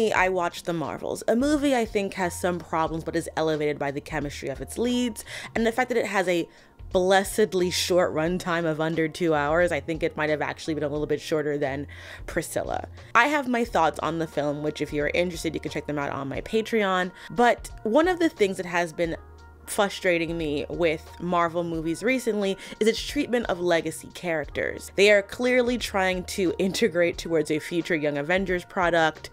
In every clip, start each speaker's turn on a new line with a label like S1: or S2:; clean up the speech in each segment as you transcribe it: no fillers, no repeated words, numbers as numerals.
S1: Recently, I watched The Marvels, a movie I think has some problems but is elevated by the chemistry of its leads, and the fact that it has a blessedly short runtime of under 2 hours. I think it might have actually been a little bit shorter than Priscilla. I have my thoughts on the film, which if you're interested, you can check them out on my Patreon. But one of the things that has been frustrating me with Marvel movies recently is its treatment of legacy characters. They are clearly trying to integrate towards a future Young Avengers product,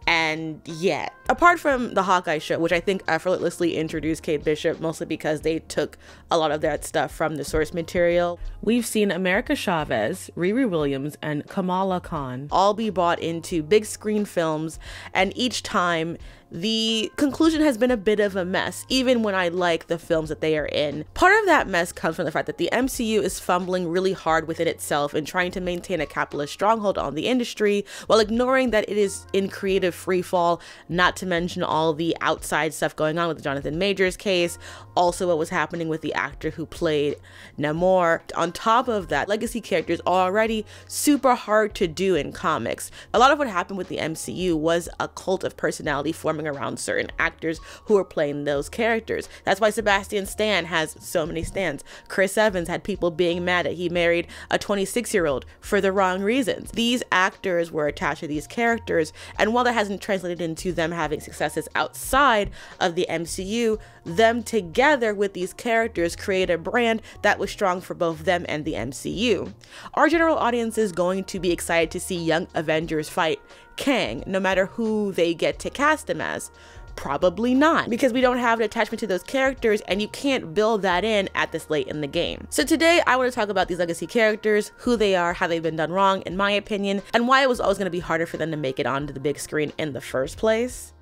S1: and yet, apart from the Hawkeye show, which I think effortlessly introduced Kate Bishop, mostly because they took a lot of that stuff from the source material, we've seen Ericka Chavez, Riri Williams, and Kamala Khan all be brought into big screen films, and each time the conclusion has been a bit of a mess, even when I like the films that they are in. Part of that mess comes from the fact that the MCU is fumbling really hard within itself and trying to maintain a capitalist stronghold on the industry while ignoring that it is in creative freefall, not to mention all the outside stuff going on with the Jonathan Majors case, also what was happening with the actor who played Namor. On top of that, legacy characters are already super hard to do in comics. A lot of what happened with the MCU was a cult of personality forming around certain actors who are playing those characters. That's why Sebastian Stan has so many stans. Chris Evans had people being mad that he married a 26-year-old for the wrong reasons. These actors were attached to these characters, and while that hasn't translated into them having successes outside of the MCU, them together with these characters create a brand that was strong for both them and the MCU. Our general audience is going to be excited to see Young Avengers fight Kang, no matter who they get to cast him as. Probably not, because we don't have an attachment to those characters and you can't build that in at this late in the game. So today I want to talk about these legacy characters, who they are, how they've been done wrong in my opinion, and why it was always going to be harder for them to make it onto the big screen in the first place.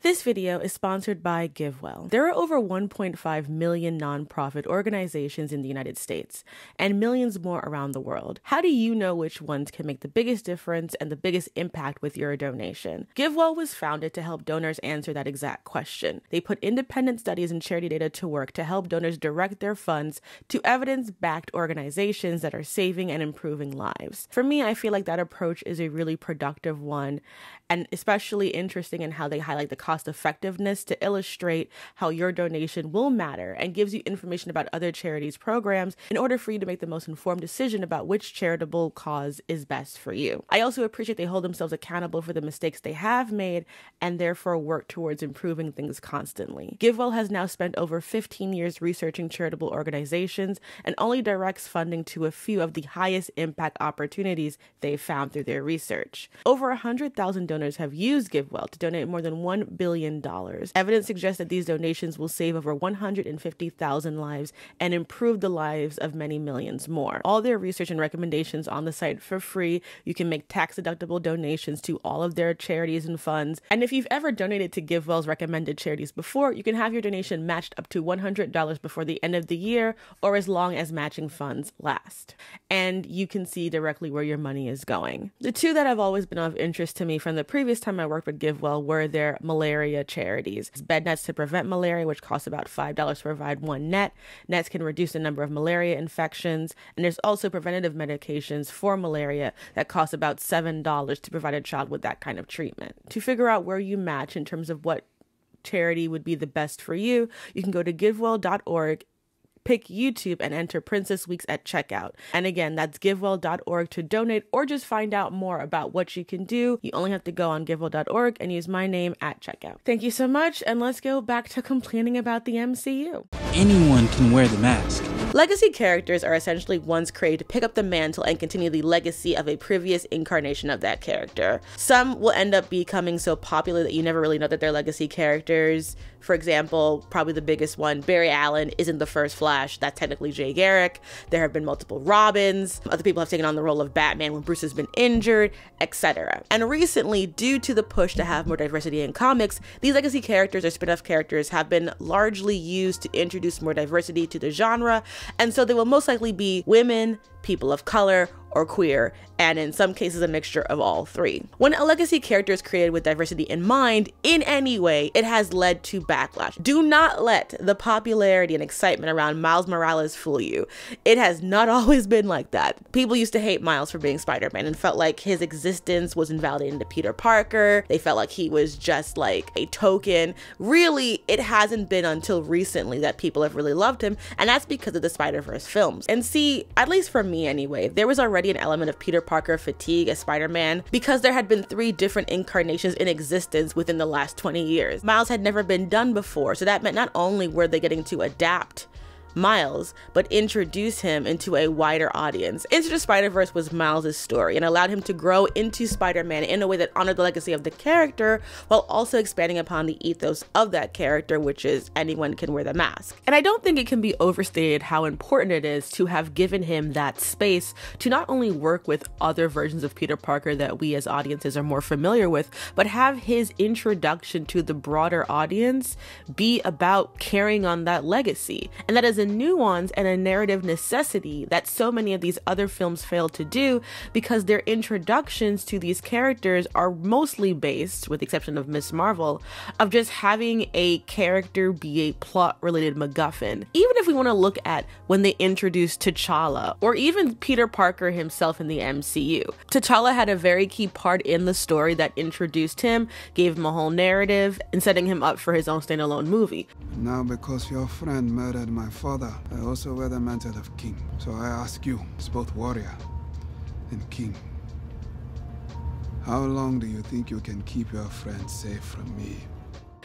S1: This video is sponsored by GiveWell. There are over 1.5 million nonprofit organizations in the United States and millions more around the world. How do you know which ones can make the biggest difference and the biggest impact with your donation? GiveWell was founded to help donors answer that exact question. They put independent studies and charity data to work to help donors direct their funds to evidence-backed organizations that are saving and improving lives. For me, I feel like that approach is a really productive one, and especially interesting in how they highlight the cost effectiveness to illustrate how your donation will matter and gives you information about other charities' programs in order for you to make the most informed decision about which charitable cause is best for you. I also appreciate they hold themselves accountable for the mistakes they have made and therefore work towards improving things constantly. GiveWell has now spent over 15 years researching charitable organizations and only directs funding to a few of the highest impact opportunities they've found through their research. Over 100,000 donors have used GiveWell to donate more than $1 billion. Evidence suggests that these donations will save over 150,000 lives and improve the lives of many millions more. All their research and recommendations on the site for free. You can make tax-deductible donations to all of their charities and funds. And if you've ever donated to GiveWell's recommended charities before, you can have your donation matched up to $100 before the end of the year or as long as matching funds last. And you can see directly where your money is going. The two that have always been of interest to me from the previous time I worked with GiveWell were their malaria charities. Bed nets to prevent malaria, which costs about $5 to provide one net. Nets can reduce the number of malaria infections. And there's also preventative medications for malaria that cost about $7 to provide a child with that kind of treatment. To figure out where you match in terms of what charity would be the best for you, you can go to givewell.org, pick YouTube, and enter Princess Weeks at checkout. And again, that's givewell.org to donate or just find out more about what you can do. You only have to go on givewell.org and use my name at checkout. Thank you so much, and let's go back to complaining about the MCU.
S2: Anyone can wear the mask.
S1: Legacy characters are essentially ones created to pick up the mantle and continue the legacy of a previous incarnation of that character. Some will end up becoming so popular that you never really know that they're legacy characters. For example, probably the biggest one, Barry Allen isn't the first Flash. That's technically Jay Garrick. There have been multiple Robins. Other people have taken on the role of Batman when Bruce has been injured, etc. And recently, due to the push to have more diversity in comics, these legacy characters or spin-off characters have been largely used to introduce more diversity to the genre. And so they will most likely be women, people of color, or queer, and in some cases a mixture of all three. When a legacy character is created with diversity in mind in any way, it has led to backlash. Do not let the popularity and excitement around Miles Morales fool you. It has not always been like that. People used to hate Miles for being Spider-Man and felt like his existence was invalidating to Peter Parker. They felt like he was just like a token. Really, it hasn't been until recently that people have really loved him, and that's because of the Spider-Verse films. And see, at least for me anyway, there was already an element of Peter Parker fatigue as Spider-Man because there had been 3 different incarnations in existence within the last 20 years. Miles had never been done before, so that meant not only were they getting to adapt Miles, but introduce him into a wider audience. Into the Spider-Verse was Miles' story and allowed him to grow into Spider-Man in a way that honored the legacy of the character while also expanding upon the ethos of that character, which is anyone can wear the mask. And I don't think it can be overstated how important it is to have given him that space to not only work with other versions of Peter Parker that we as audiences are more familiar with, but have his introduction to the broader audience be about carrying on that legacy. And that is a nuance and a narrative necessity that so many of these other films fail to do because their introductions to these characters are mostly based, with the exception of Ms. Marvel, of just having a character be a plot-related MacGuffin. Even if we want to look at when they introduced T'Challa, or even Peter Parker himself in the MCU. T'Challa had a very key part in the story that introduced him, gave him a whole narrative, and setting him up for his own standalone movie.
S3: Now because your friend murdered my father, I also wear the mantle of king. So I ask you, as both warrior and king, how long do you think you can keep your friend safe from me?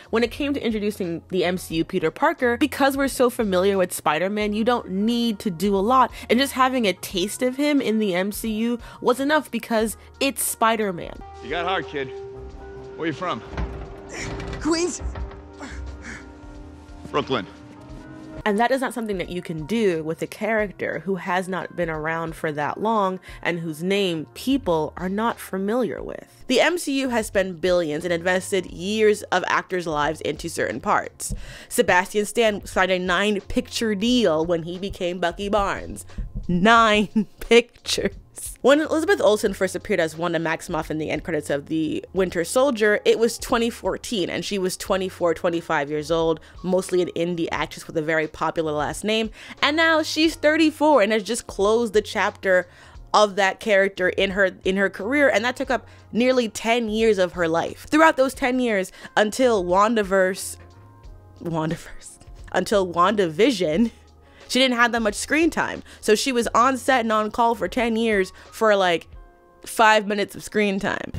S1: When it came to introducing the MCU Peter Parker, because we're so familiar with Spider-Man, you don't need to do a lot, and just having a taste of him in the MCU was enough because it's Spider-Man.
S4: You got hard, kid. Where you from?
S5: Queens?
S4: Brooklyn.
S1: And that is not something that you can do with a character who has not been around for that long and whose name people are not familiar with. The MCU has spent billions and invested years of actors' lives into certain parts. Sebastian Stan signed a 9-picture deal when he became Bucky Barnes. 9 pictures. When Elizabeth Olsen first appeared as Wanda Maximoff in the end credits of The Winter Soldier, it was 2014 and she was 24, 25 years old, mostly an indie actress with a very popular last name, and now she's 34 and has just closed the chapter of that character in her career, and that took up nearly 10 years of her life. Throughout those 10 years until WandaVision, she didn't have that much screen time. So she was on set and on call for 10 years for like 5 minutes of screen time.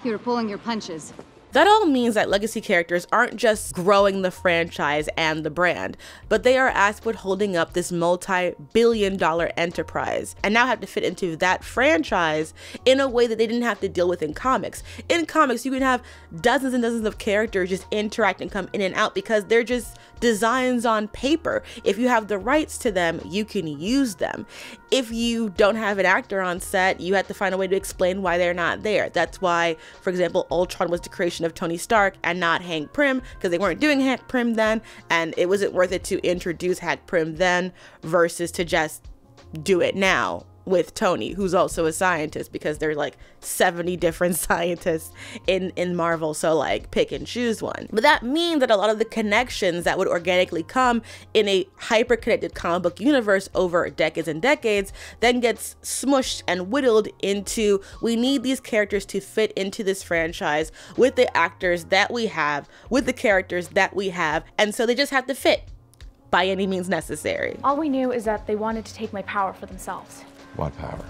S6: You were pulling your punches.
S1: That all means that legacy characters aren't just growing the franchise and the brand, but they are asked with holding up this multi-billion-dollar enterprise and now have to fit into that franchise in a way that they didn't have to deal with in comics. In comics, you can have dozens and dozens of characters just interact and come in and out because they're just designs on paper. If you have the rights to them, you can use them. If you don't have an actor on set, you have to find a way to explain why they're not there. That's why, for example, Ultron was the creation of Tony Stark and not Hank Pym, because they weren't doing Hank Pym then, and it wasn't worth it to introduce Hank Pym then versus to just do it now with Tony, who's also a scientist, because there's like 70 different scientists in Marvel, so like pick and choose one. But that means that a lot of the connections that would organically come in a hyper-connected comic book universe over decades and decades then gets smushed and whittled into, we need these characters to fit into this franchise with the actors that we have, with the characters that we have, and so they just have to fit by any means necessary.
S7: All we knew is that they wanted to take my power for themselves.
S4: What power?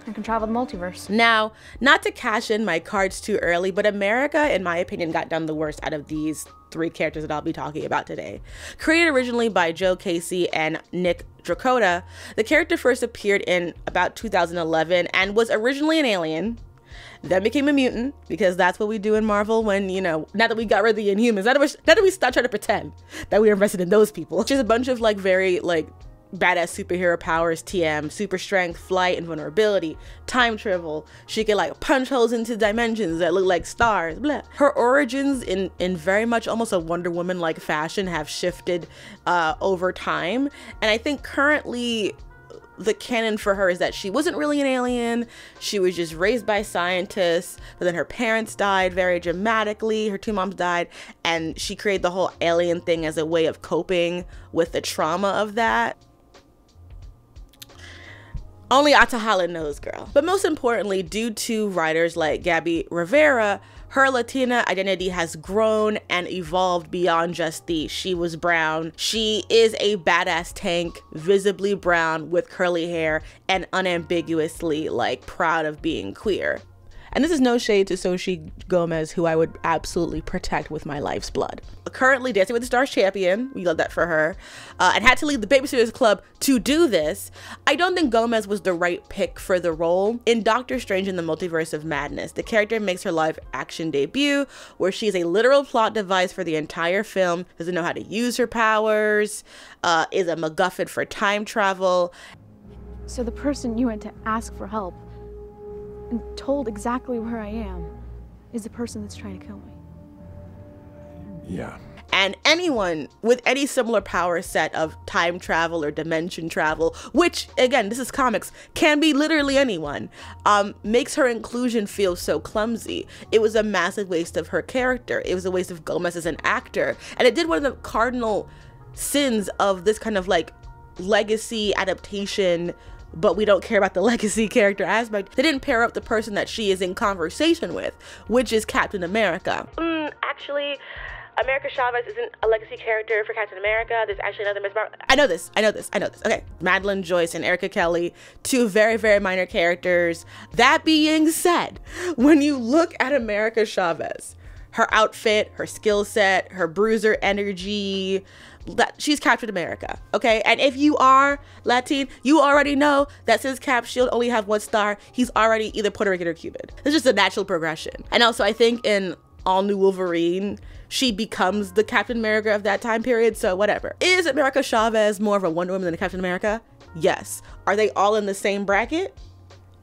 S7: I can travel the multiverse.
S1: Now, not to cash in my cards too early, but America, in my opinion, got done the worst out of these 3 characters that I'll be talking about today. Created originally by Joe Casey and Nick Dracota, the character first appeared in about 2011 and was originally an alien, then became a mutant, because that's what we do in Marvel when, you know, now that we got rid of the Inhumans, now that we start trying to pretend that we are invested in those people. Just a bunch of like very like badass superhero powers, TM, super strength, flight, invulnerability, time travel. She could like punch holes into dimensions that look like stars, blah. Her origins in very much almost a Wonder Woman-like fashion have shifted over time. And I think currently the canon for her is that she wasn't really an alien. She was just raised by scientists, but then her parents died very dramatically. Her two moms died, and she created the whole alien thing as a way of coping with the trauma of that. Only Atahala knows, girl. But most importantly, due to writers like Gabby Rivera, her Latina identity has grown and evolved beyond just the she was brown. She is a badass tank, visibly brown with curly hair and unambiguously like proud of being queer. And this is no shade to Xochitl Gomez, who I would absolutely protect with my life's blood. Currently Dancing with the Stars champion, we love that for her, and had to leave the Babysitters Club to do this. I don't think Gomez was the right pick for the role. In Doctor Strange in the Multiverse of Madness, the character makes her live action debut, where she's a literal plot device for the entire film, doesn't know how to use her powers, is a MacGuffin for time travel.
S7: So the person you went to ask for help and told exactly where I am is the person that's trying to kill me.
S4: Yeah.
S1: And anyone with any similar power set of time travel or dimension travel, which again, this is comics, can be literally anyone, makes her inclusion feel so clumsy. It was a massive waste of her character. It was a waste of Gomez as an actor. And it did one of the cardinal sins of this kind of like legacy adaptation, but we don't care about the legacy character aspect. They didn't pair up the person that she is in conversation with, which is Captain America. Actually, America Chavez isn't a legacy character for Captain America. There's actually another Miss Marvel. I know this. Okay. Madeline Joyce and Ericka Kelly, two very, very minor characters. That being said, when you look at America Chavez, her outfit, her skill set, her bruiser energy, that she's Captain America, okay? And if you are Latin, you already know that since Cap's shield only have one star, he's already either Puerto Rican or Cuban. It's just a natural progression. And also I think in All New Wolverine, she becomes the Captain America of that time period, so whatever. Is America Chavez more of a Wonder Woman than a Captain America? Yes. Are they all in the same bracket?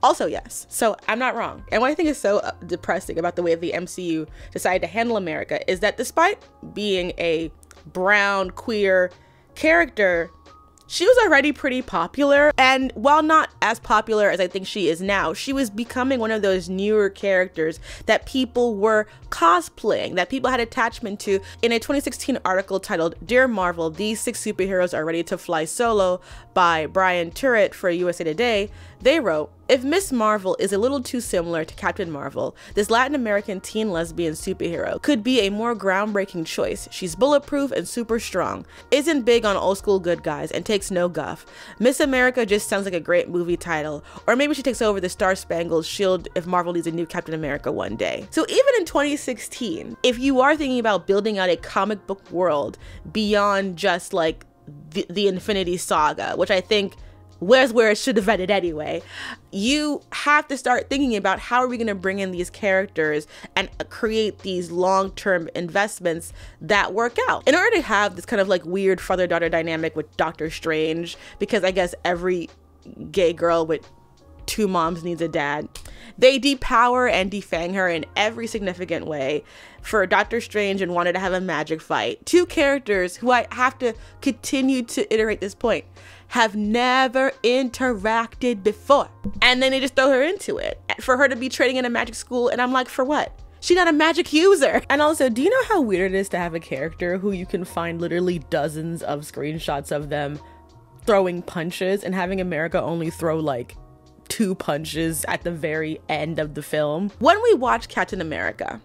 S1: Also yes. So I'm not wrong. And what I think is so depressing about the way the MCU decided to handle America is that despite being a brown queer character, she was already pretty popular, and while not as popular as I think she is now, she was becoming one of those newer characters that people were cosplaying, that people had attachment to. In a 2016 article titled "Dear Marvel, These 6 Superheroes Are Ready to Fly Solo" by Brian Turrett for USA Today, they wrote, "If Miss Marvel is a little too similar to Captain Marvel, this Latin American teen lesbian superhero could be a more groundbreaking choice. She's bulletproof and super strong, isn't big on old school good guys, and takes no guff. Miss America just sounds like a great movie title. Or maybe she takes over the Star Spangled Shield if Marvel needs a new Captain America one day." So even in 2016, if you are thinking about building out a comic book world beyond just like the Infinity Saga, which I think where's where it should have ended anyway, you have to start thinking about how are we going to bring in these characters and create these long-term investments that work out. In order to have this kind of like weird father-daughter dynamic with Doctor Strange, because I guess every gay girl with 2 moms needs a dad, they depower and defang her in every significant way. For Doctor Strange and wanted to have a magic fight, 2 characters who I have to continue to iterate this point have never interacted before, and then they just throw her into it for her to be training in a magic school, and I'm like, for what? She's not a magic user. And also, do you know how weird it is to have a character who you can find literally dozens of screenshots of them throwing punches, and having America only throw like 2 punches at the very end of the film? When we watch Captain America,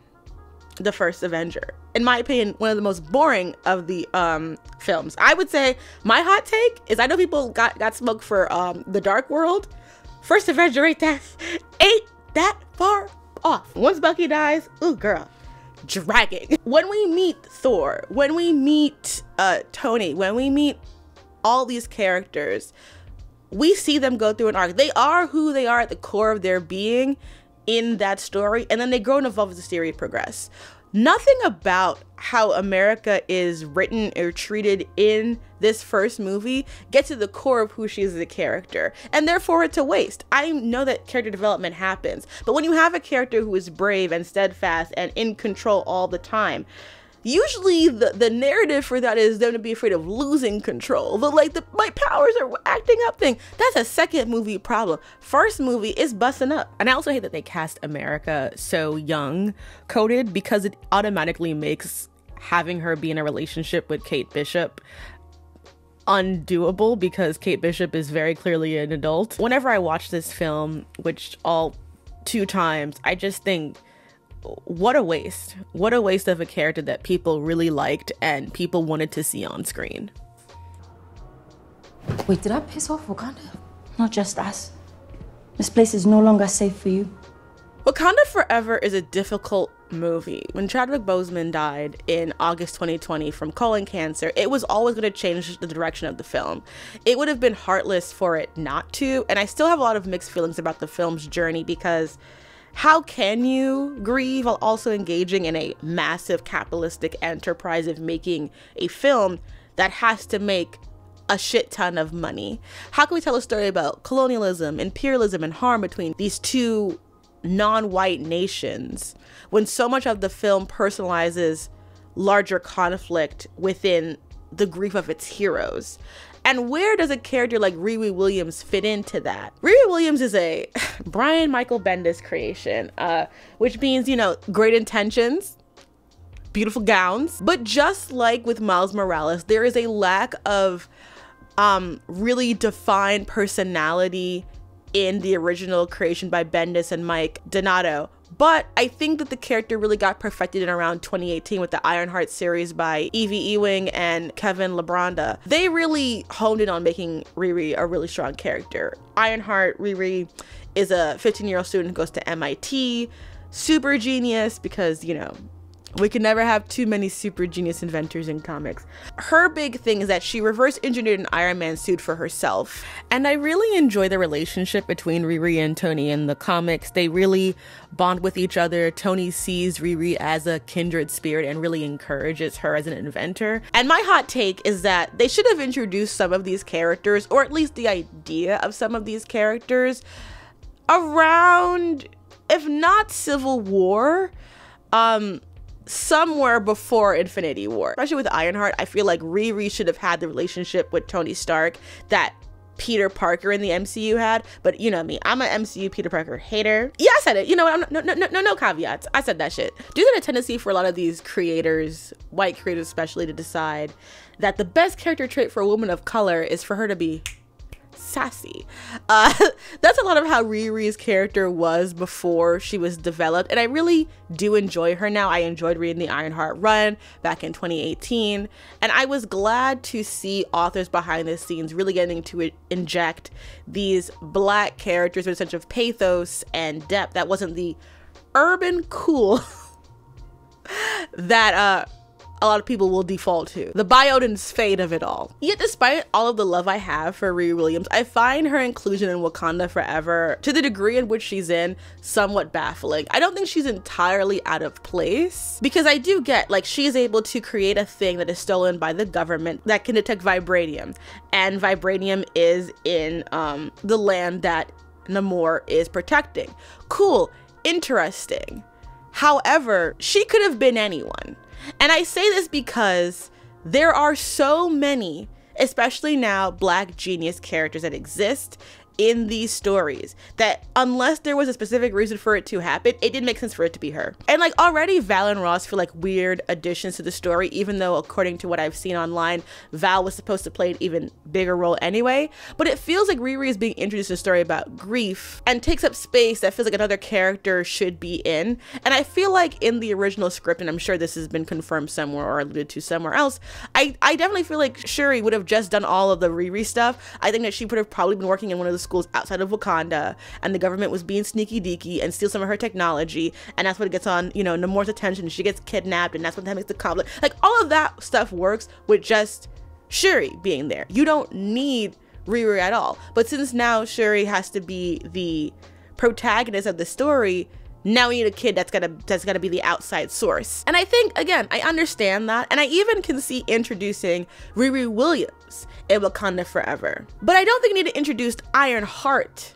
S1: the first Avenger, in my opinion, one of the most boring of the films. I would say my hot take is, I know people got smoked for The Dark World. First Avenger ain't that far off. Once Bucky dies, ooh girl, dragging. When we meet Thor, when we meet Tony, when we meet all these characters, we see them go through an arc. They are who they are at the core of their being in that story, and then they grow and evolve as the series progress. Nothing about how America is written or treated in this first movie gets to the core of who she is as a character, and therefore it's a waste. I know that character development happens, but when you have a character who is brave and steadfast and in control all the time, usually the narrative for that is them to be afraid of losing control. My powers are acting up thing. That's a second movie problem. First movie is busting up. And I also hate that they cast America so young coded, because it automatically makes having her be in a relationship with Kate Bishop undoable, because Kate Bishop is very clearly an adult. Whenever I watch this film, which all 2 times, I just think, what a waste. What a waste of a character that people really liked and people wanted to see on screen.
S8: Wait, did I piss off Wakanda? Not just us. This place is no longer safe for you.
S1: Wakanda Forever is a difficult movie. When Chadwick Boseman died in August 2020 from colon cancer, it was always going to change the direction of the film. It would have been heartless for it not to, and I still have a lot of mixed feelings about the film's journey, because how can you grieve while also engaging in a massive capitalistic enterprise of making a film that has to make a shit ton of money? How can we tell a story about colonialism, imperialism, and harm between these 2 non-white nations when so much of the film personalizes larger conflict within the grief of its heroes? And where does a character like Riri Williams fit into that? Riri Williams is a Brian Michael Bendis creation, which means, you know, great intentions, beautiful gowns. But just like with Miles Morales, there is a lack of really defined personality in the original creation by Bendis and Mike Donato. But I think that the character really got perfected in around 2018 with the Ironheart series by Evie Ewing and Kevin Lebranda. They really honed in on making Riri a really strong character. Ironheart Riri is a 15-year-old student who goes to MIT, super genius, because, you know, we can never have too many super genius inventors in comics. Her big thing is that she reverse engineered an Iron Man suit for herself. And I really enjoy the relationship between Riri and Tony in the comics. They really bond with each other. Tony sees Riri as a kindred spirit and really encourages her as an inventor. And my hot take is that they should have introduced some of these characters, or at least the idea of some of these characters, around, if not Civil War, somewhere before Infinity War. Especially with Ironheart, I feel like Riri should have had the relationship with Tony Stark that Peter Parker in the MCU had. But you know me, I'm an MCU Peter Parker hater. Yeah, I said it. You know what? No caveats. I said that shit. There's a tendency for a lot of these creators, white creators especially, to decide that the best character trait for a woman of color is for her to be sassy. That's a lot of how Riri's character was before she was developed, and I really do enjoy her now. I enjoyed reading the Ironheart run back in 2018, and I was glad to see authors behind the scenes really getting to inject these Black characters with a sense of pathos and depth that wasn't the urban cool that a lot of people will default to. The Biotin's fate of it all. Yet despite all of the love I have for Riri Williams, I find her inclusion in Wakanda Forever, to the degree in which she's in, somewhat baffling. I don't think she's entirely out of place, because I do get, like, she is able to create a thing that is stolen by the government that can detect vibranium, and vibranium is in the land that Namor is protecting. Cool, interesting. However, she could have been anyone. And I say this because there are so many, especially now, Black genius characters that exist in these stories that unless there was a specific reason for it to happen, it didn't make sense for it to be her. And like already Val and Ross feel like weird additions to the story, even though according to what I've seen online, Val was supposed to play an even bigger role anyway. But it feels like Riri is being introduced to a story about grief and takes up space that feels like another character should be in. And I feel like in the original script, and I'm sure this has been confirmed somewhere or alluded to somewhere else, I definitely feel like Shuri would have just done all of the Riri stuff. I think that she would have probably been working in one of the schools outside of Wakanda, and the government was being sneaky deaky and steal some of her technology, and that's what gets on, you know, Namor's attention. She gets kidnapped, and that's what makes the conflict. Like, all of that stuff works with just Shuri being there. You don't need Riri at all. But since now Shuri has to be the protagonist of the story, Now we need a kid that's gonna be the outside source. And I think, again, I understand that. And I even can see introducing Riri Williams in Wakanda Forever. But I don't think we need to introduce Ironheart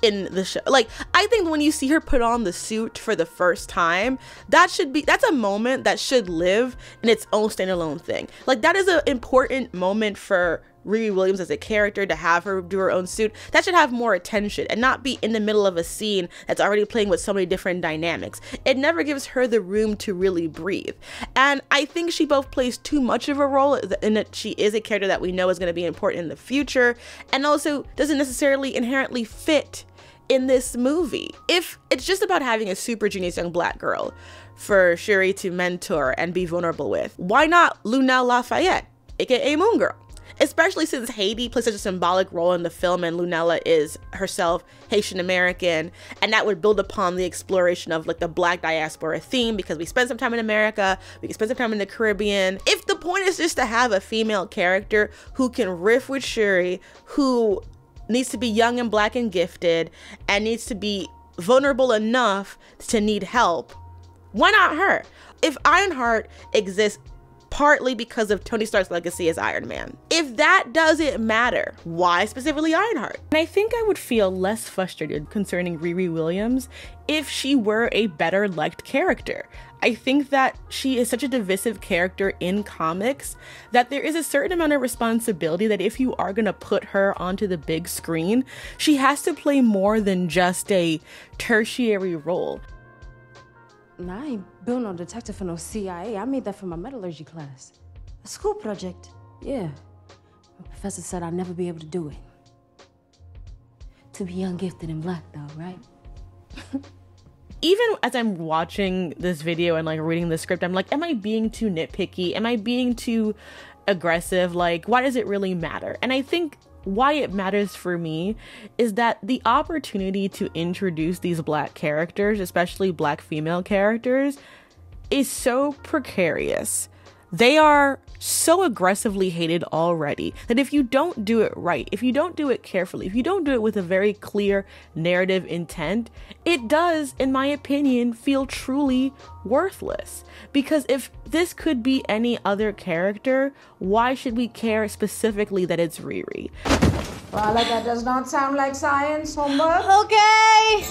S1: in the show. Like, I think when you see her put on the suit for the first time, that's a moment that should live in its own standalone thing. Like, that is an important moment for Riri Williams as a character, to have her do her own suit. That should have more attention and not be in the middle of a scene that's already playing with so many different dynamics. It never gives her the room to really breathe. And I think she both plays too much of a role in that she is a character that we know is going to be important in the future, and also doesn't necessarily inherently fit in this movie. If it's just about having a super genius young black girl for Shuri to mentor and be vulnerable with, why not Lunel Lafayette, aka Moon Girl? Especially since Haiti plays such a symbolic role in the film and Lunella is herself Haitian American, and that would build upon the exploration of like the black diaspora theme, because we spend some time in America, we can spend some time in the Caribbean. If the point is just to have a female character who can riff with Shuri, who needs to be young and black and gifted, and needs to be vulnerable enough to need help, why not her? If Ironheart exists partly because of Tony Stark's legacy as Iron Man, if that doesn't matter, why specifically Ironheart? And I think I would feel less frustrated concerning Riri Williams if she were a better liked character. I think that she is such a divisive character in comics that there is a certain amount of responsibility that if you are going to put her onto the big screen, she has to play more than just a tertiary role.
S8: Nah, I ain't built no detective for no CIA. I made that for my metallurgy class. A school project. Yeah. My professor said I'd never be able to do it. To be young, gifted, and black, though, right?
S1: Even as I'm watching this video and like reading the script, I'm like, am I being too nitpicky? Am I being too aggressive? Like, why does it really matter? And I think why it matters for me is that the opportunity to introduce these black characters, especially black female characters, is so precarious. They are so aggressively hated already that if you don't do it right, if you don't do it carefully, if you don't do it with a very clear narrative intent, it does, in my opinion, feel truly worthless. Because if this could be any other character, why should we care specifically that it's Riri?
S9: Well, that does not sound like science homework.
S8: Okay!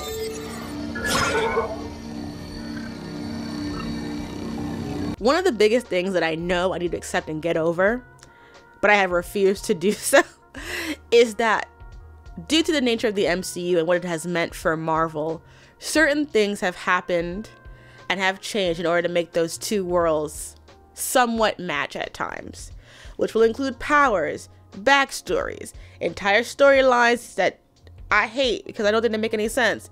S1: One of the biggest things that I know I need to accept and get over, but I have refused to do so, is that due to the nature of the MCU and what it has meant for Marvel, certain things have happened and have changed in order to make those two worlds somewhat match at times, which will include powers, backstories, entire storylines that I hate because I don't think they make any sense.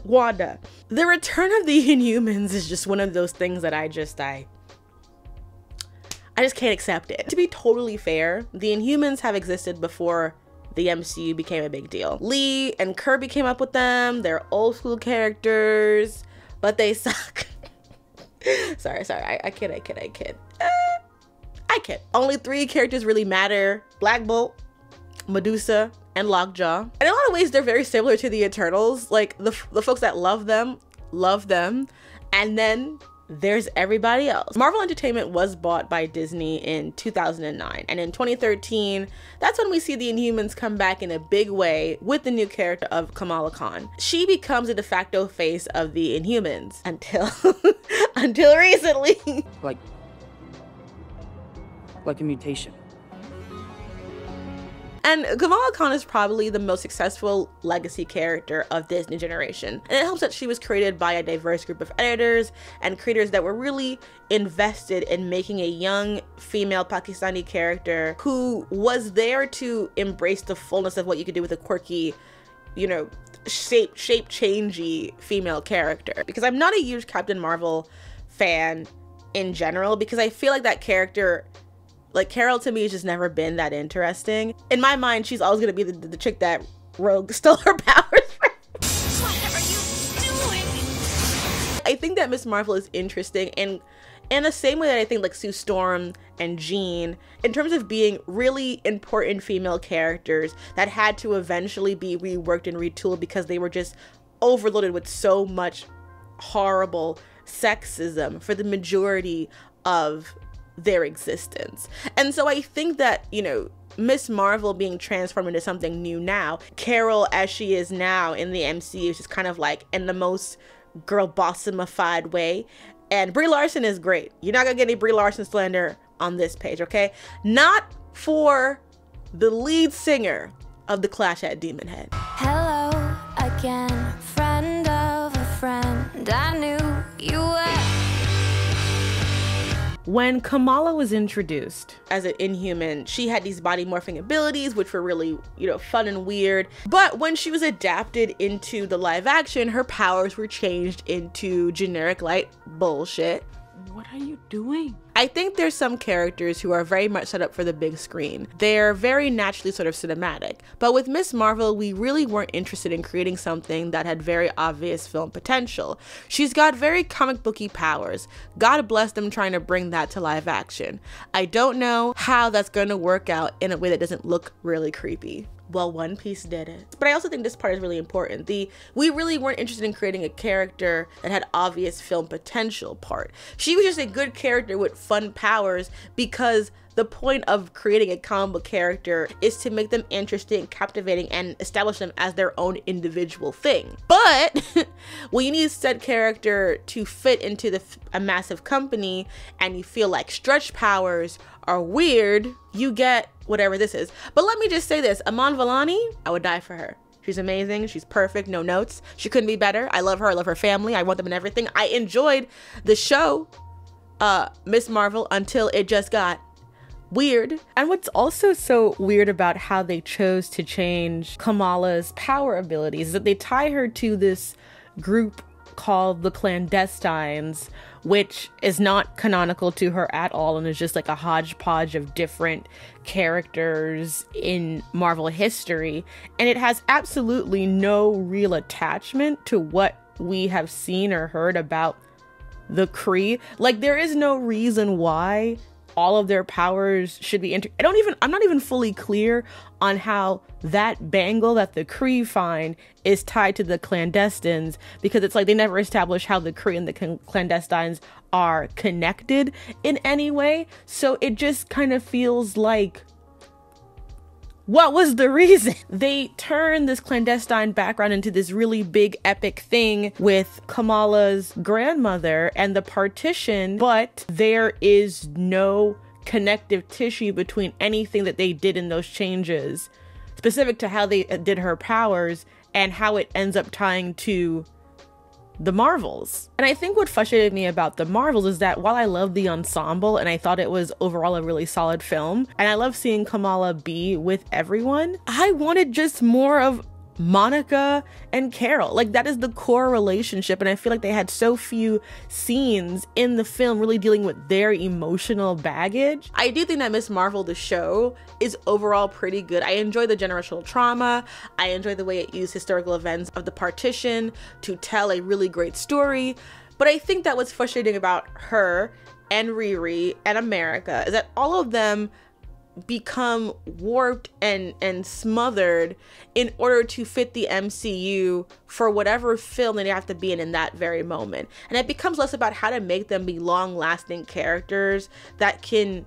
S1: Wanda. The return of the Inhumans is just one of those things that I just can't accept it. To be totally fair, the Inhumans have existed before the MCU became a big deal. Lee and Kirby came up with them. They're old school characters, but they suck. sorry, I kid. I kid. Only 3 characters really matter: Black Bolt, Medusa, and Lockjaw. And in a lot of ways, they're very similar to the Eternals. Like, the folks that love them, and then there's everybody else. Marvel Entertainment was bought by Disney in 2009, and in 2013, that's when we see the Inhumans come back in a big way with the new character of Kamala Khan. She becomes a de facto face of the Inhumans until until recently.
S2: Like a mutation.
S1: And Kamala Khan is probably the most successful legacy character of this new generation. And it helps that she was created by a diverse group of editors and creators that were really invested in making a young female Pakistani character who was there to embrace the fullness of what you could do with a quirky, you know, shape-changey female character. Because I'm not a huge Captain Marvel fan in general, because I feel like that character, like, Carol to me has just never been that interesting. In my mind, she's always gonna be the chick that Rogue stole her powers from. What are you doing? I think that Miss Marvel is interesting in the same way that I think like Sue Storm and Jean, in terms of being really important female characters that had to eventually be reworked and retooled because they were just overloaded with so much horrible sexism for the majority of their existence. And so I think that, you know, Miss Marvel being transformed into something new now, Carol as she is now in the MCU is just kind of like in the most girl bossimified way. And Brie Larson is great. You're not gonna get any Brie Larson slander on this page, okay? Not for the lead singer of The Clash at Demon Head.
S10: Hello again, friend of a friend. I knew you were.
S1: When Kamala was introduced as an Inhuman, she had these body morphing abilities, which were really, you know, fun and weird. But when she was adapted into the live action, her powers were changed into generic light bullshit.
S7: What are you doing?
S1: I think there's some characters who are very much set up for the big screen. They're very naturally sort of cinematic. But with Miss Marvel, we really weren't interested in creating something that had very obvious film potential. She's got very comic booky powers. God bless them trying to bring that to live action. I don't know how that's going to work out in a way that doesn't look really creepy. Well, One Piece did it. But I also think this part is really important. We really weren't interested in creating a character that had obvious film potential part. She was just a good character with fun powers, because the point of creating a comic book character is to make them interesting, captivating, and establish them as their own individual thing. But when you need said character to fit into a massive company and you feel like stretch powers are weird, you get whatever this is. But let me just say this, Iman Vellani, I would die for her. She's amazing, she's perfect, no notes. She couldn't be better. I love her, I love her family, I want them in everything. I enjoyed the show, Miss Marvel, until it just got weird. And what's also so weird about how they chose to change Kamala's power abilities is that they tie her to this group called the Clandestines, which is not canonical to her at all and is just like a hodgepodge of different characters in Marvel history. And it has absolutely no real attachment to what we have seen or heard about the Kree. Like, there is no reason why all of their powers should be I'm not even fully clear on how that bangle that the Kree find is tied to the clandestines, because it's like they never establish how the Kree and the clandestines are connected in any way. So it just kind of feels like, what was the reason? They turn this clandestine background into this really big epic thing with Kamala's grandmother and the partition, but there is no connective tissue between anything that they did in those changes specific to how they did her powers and how it ends up tying to the Marvels. And I think what frustrated me about the Marvels is that while I love the ensemble and I thought it was overall a really solid film, and I love seeing Kamala be with everyone, I wanted just more of Monica and Carol. Like, that is the core relationship, and I feel like they had so few scenes in the film really dealing with their emotional baggage. I do think that Miss Marvel, the show, is overall pretty good. I enjoy the generational trauma. I enjoy the way it used historical events of the partition to tell a really great story. But I think that what's frustrating about her and Riri and America is that all of them become warped and smothered in order to fit the MCU for whatever film they have to be in that very moment. And it becomes less about how to make them be long-lasting characters that can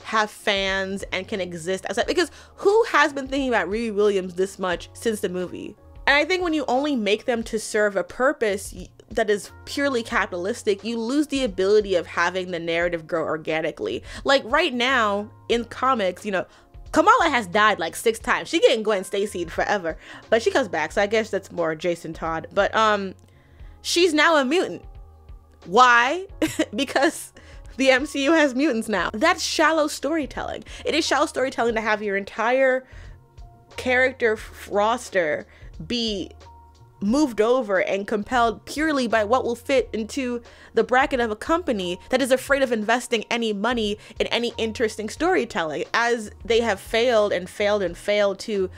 S1: have fans and can exist as that, because who has been thinking about Riri Williams this much since the movie? And I think when you only make them to serve a purpose that is purely capitalistic, you lose the ability of having the narrative grow organically. Like right now in comics, you know, Kamala has died like 6 times. She getting Gwen Stacy forever, but she comes back. So I guess that's more Jason Todd. But she's now a mutant. Why? Because the MCU has mutants now. That's shallow storytelling. It is shallow storytelling to have your entire character roster be moved over and compelled purely by what will fit into the bracket of a company that is afraid of investing any money in any interesting storytelling, as they have failed and failed and failed to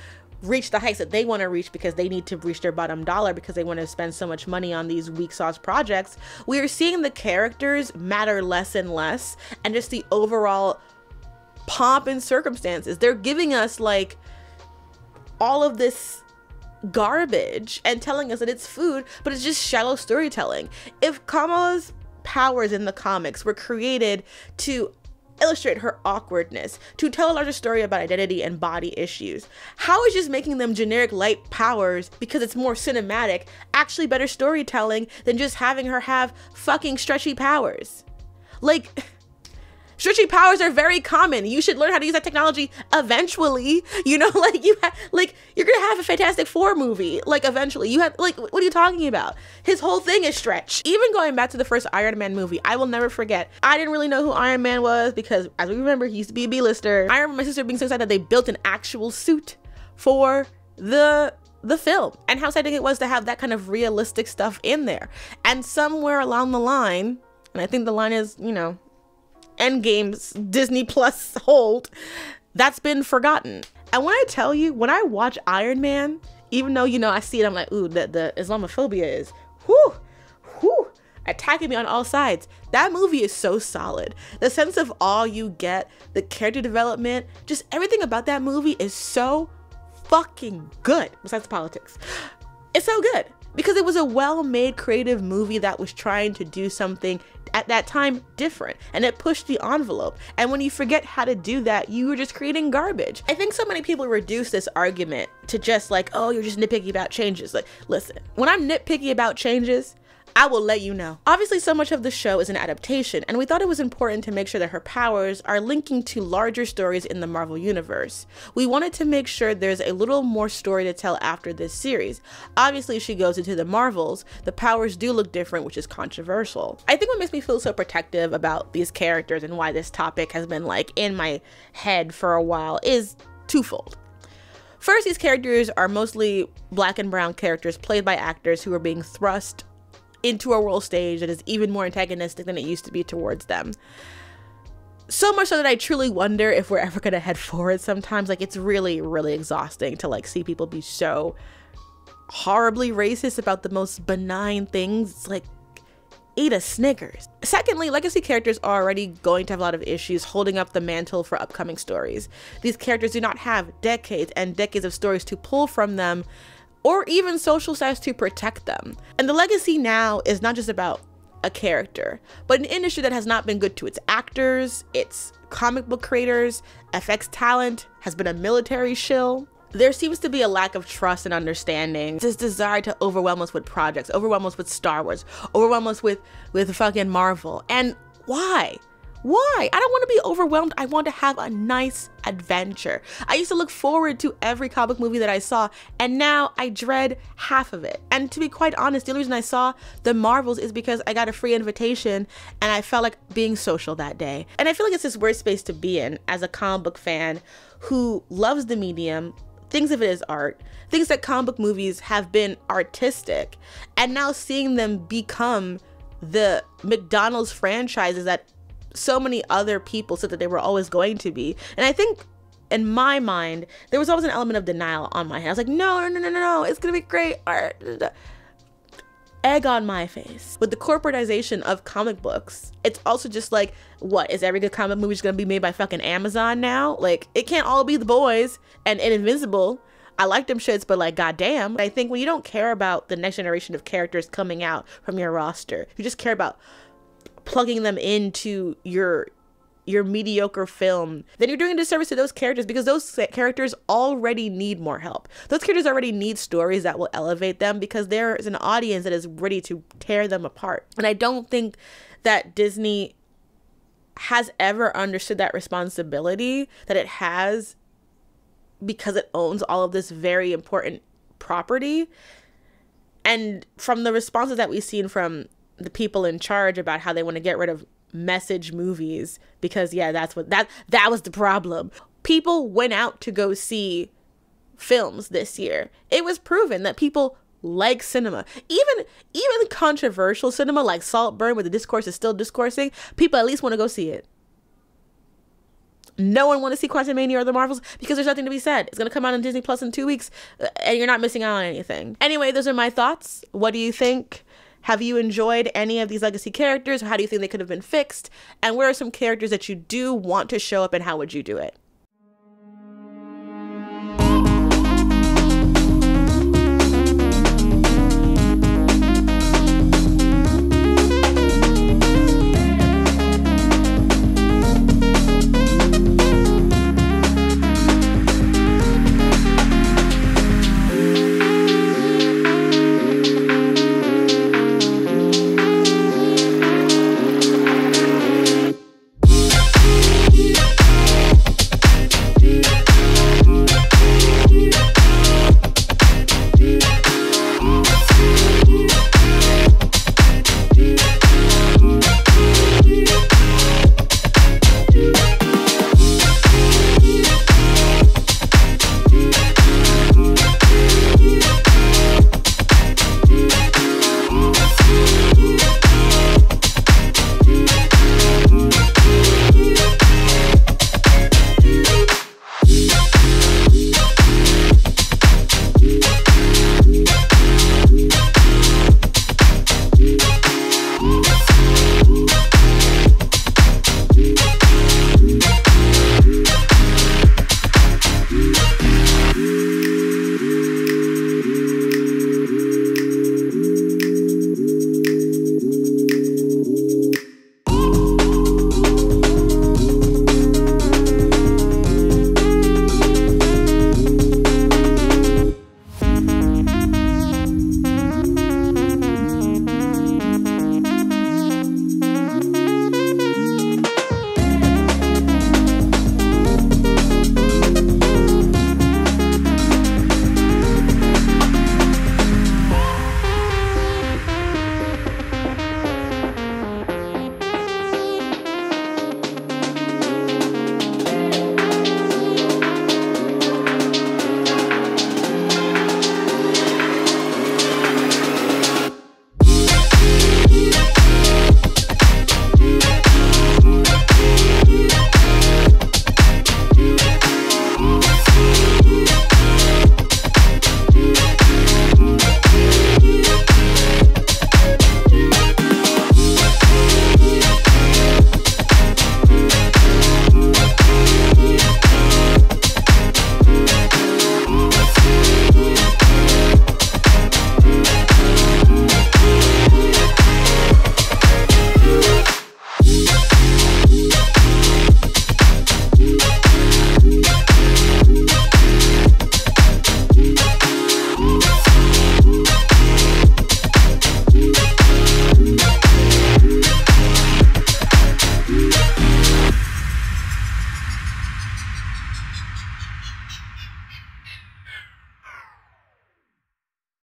S1: reach the heights that they want to reach because they need to reach their bottom dollar because they want to spend so much money on these weak sauce projects. We are seeing the characters matter less and less, and just the overall pomp and circumstances. They're giving us like all of this garbage and telling us that it's food, but it's just shallow storytelling. If Kamala's powers in the comics were created to illustrate her awkwardness, to tell a larger story about identity and body issues, how is just making them generic light powers because it's more cinematic actually better storytelling than just having her have fucking stretchy powers? Like, stretchy powers are very common. You should learn how to use that technology eventually. You know, like you're gonna have a Fantastic Four movie. Like eventually, you have like, what are you talking about? His whole thing is stretch. Even going back to the first Iron Man movie, I will never forget. I didn't really know who Iron Man was because, as we remember, he used to be a B-lister. I remember my sister being so excited that they built an actual suit for the film, and how exciting it was to have that kind of realistic stuff in there. And somewhere along the line, and I think the line is, you know, Endgame's Disney Plus hold, that's been forgotten. And when I tell you, when I watch Iron Man, even though, you know, I see it, I'm like, ooh, the Islamophobia is, attacking me on all sides. That movie is so solid. The sense of awe you get, the character development, just everything about that movie is so fucking good, besides the politics. It's so good because it was a well-made creative movie that was trying to do something at that time different, and it pushed the envelope. And when you forget how to do that, you were just creating garbage. I think so many people reduce this argument to just like, oh, you're just nitpicky about changes. Like, listen, when I'm nitpicky about changes, I will let you know. Obviously, so much of the show is an adaptation, and we thought it was important to make sure that her powers are linking to larger stories in the Marvel Universe. We wanted to make sure there's a little more story to tell after this series. Obviously, if she goes into the Marvels, the powers do look different, which is controversial. I think what makes me feel so protective about these characters and why this topic has been like in my head for a while is twofold. First, these characters are mostly Black and brown characters played by actors who are being thrust into a world stage that is even more antagonistic than it used to be towards them. So much so that I truly wonder if we're ever gonna head forward sometimes. Like, it's really, really exhausting to like see people be so horribly racist about the most benign things. It's like, eat a Snickers. Secondly, legacy characters are already going to have a lot of issues holding up the mantle for upcoming stories. These characters do not have decades and decades of stories to pull from them, or even social status to protect them. And the legacy now is not just about a character, but an industry that has not been good to its actors, its comic book creators, FX talent, has been a military shill. There seems to be a lack of trust and understanding, this desire to overwhelm us with projects, overwhelm us with Star Wars, overwhelm us with fucking Marvel. And why? Why? I don't want to be overwhelmed. I want to have a nice adventure. I used to look forward to every comic movie that I saw, and now I dread half of it. And to be quite honest, the only reason I saw the Marvels is because I got a free invitation and I felt like being social that day. And I feel like it's this weird space to be in as a comic book fan who loves the medium, thinks of it as art, thinks that comic book movies have been artistic, and now seeing them become the McDonald's franchises that so many other people said that they were always going to be. And I think in my mind, there was always an element of denial on my head. I was like, no, it's gonna be great art. Egg on my face. With the corporatization of comic books, it's also just like, what, is every good comic movie just gonna be made by fucking Amazon now? Like, it can't all be The Boys and Invincible. I like them shits, but like, goddamn. I think when you don't care about the next generation of characters coming out from your roster, you just care about plugging them into your mediocre film, then you're doing a disservice to those characters, because those characters already need more help. Those characters already need stories that will elevate them, because there is an audience that is ready to tear them apart. And I don't think that Disney has ever understood that responsibility that it has, because it owns all of this very important property. And from the responses that we've seen from the people in charge about how they want to get rid of message movies, because yeah, that was the problem. People went out to go see films this year. It was proven that people like cinema, even controversial cinema like Saltburn, where the discourse is still discoursing. People at least want to go see it. No one want to see Quantumania or the Marvels because there's nothing to be said. It's gonna come out on Disney Plus in 2 weeks, and you're not missing out on anything. Anyway, those are my thoughts. What do you think? Have you enjoyed any of these legacy characters? How do you think they could have been fixed? And where are some characters that you do want to show up, and how would you do it?